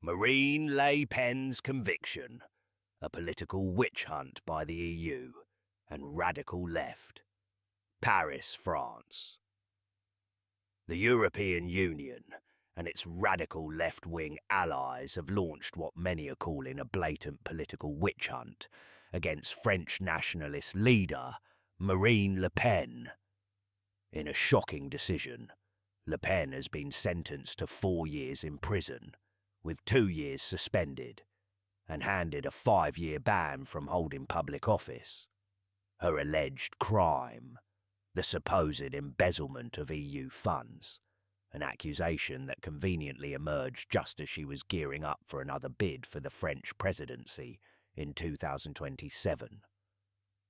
Marine Le Pen's conviction, a political witch hunt by the EU, and radical left. Paris, France. The European Union and its radical left-wing allies have launched what many are calling a blatant political witch hunt against French nationalist leader Marine Le Pen. In a shocking decision, Le Pen has been sentenced to 4 years in prison, with 2 years suspended, and handed a 5-year ban from holding public office. Her alleged crime, the supposed embezzlement of EU funds, an accusation that conveniently emerged just as she was gearing up for another bid for the French presidency in 2027.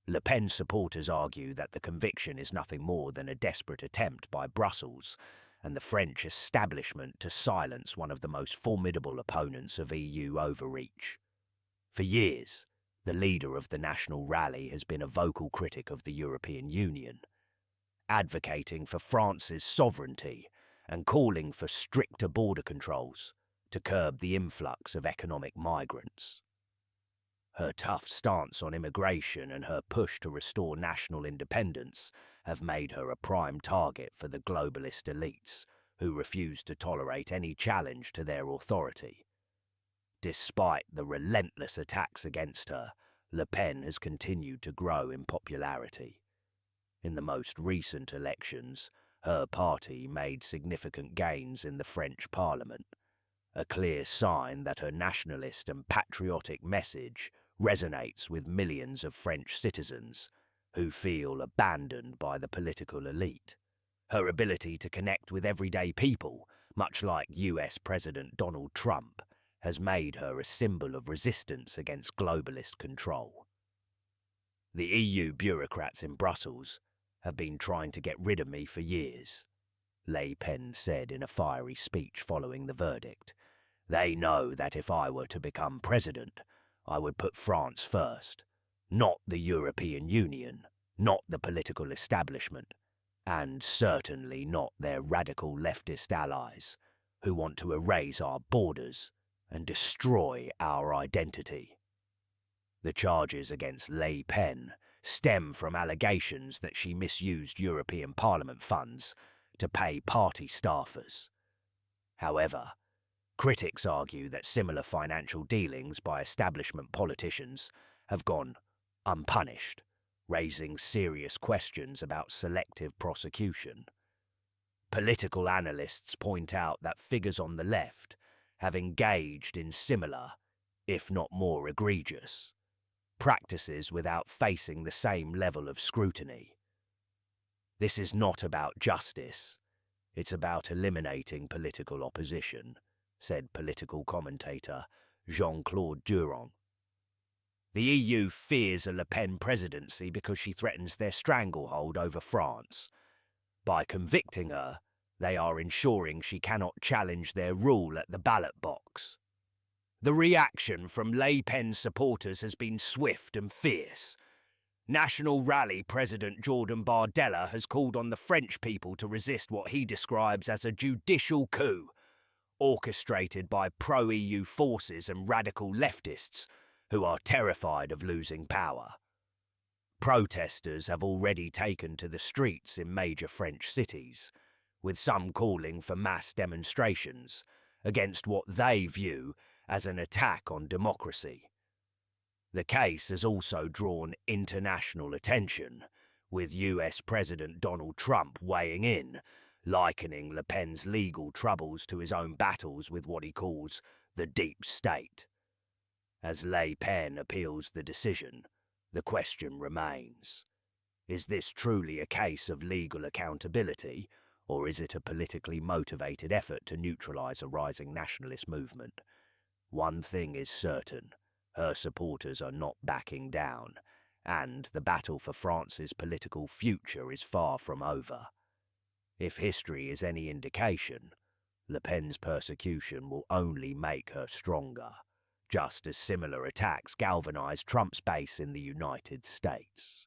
Le Pen supporters argue that the conviction is nothing more than a desperate attempt by Brussels and the French establishment to silence one of the most formidable opponents of EU overreach. For years, the leader of the National Rally has been a vocal critic of the European Union, advocating for France's sovereignty and calling for stricter border controls to curb the influx of economic migrants. Her tough stance on immigration and her push to restore national independence have made her a prime target for the globalist elites who refuse to tolerate any challenge to their authority. Despite the relentless attacks against her, Le Pen has continued to grow in popularity. In the most recent elections, her party made significant gains in the French Parliament, a clear sign that her nationalist and patriotic message resonates with millions of French citizens who feel abandoned by the political elite. Her ability to connect with everyday people, much like US President Donald Trump, has made her a symbol of resistance against globalist control. The EU bureaucrats in Brussels have been trying to get rid of me for years, Le Pen said in a fiery speech following the verdict. They know that if I were to become president, I would put France first, not the European Union, not the political establishment, and certainly not their radical leftist allies who want to erase our borders and destroy our identity. The charges against Le Pen stem from allegations that she misused European Parliament funds to pay party staffers. However, critics argue that similar financial dealings by establishment politicians have gone unpunished, raising serious questions about selective prosecution. Political analysts point out that figures on the left have engaged in similar, if not more egregious, practices without facing the same level of scrutiny. This is not about justice, it's about eliminating political opposition, said political commentator Jean-Claude Durand. The EU fears a Le Pen presidency because she threatens their stranglehold over France. By convicting her, they are ensuring she cannot challenge their rule at the ballot box. The reaction from Le Pen supporters has been swift and fierce. National Rally President Jordan Bardella has called on the French people to resist what he describes as a judicial coup, orchestrated by pro-EU forces and radical leftists who are terrified of losing power. Protesters have already taken to the streets in major French cities, with some calling for mass demonstrations against what they view as an attack on democracy. The case has also drawn international attention, with US President Donald Trump weighing in, likening Le Pen's legal troubles to his own battles with what he calls the deep state. As Le Pen appeals the decision, the question remains: is this truly a case of legal accountability, or is it a politically motivated effort to neutralize a rising nationalist movement? One thing is certain: her supporters are not backing down, and the battle for France's political future is far from over. If history is any indication, Le Pen's persecution will only make her stronger, just as similar attacks galvanized Trump's base in the United States.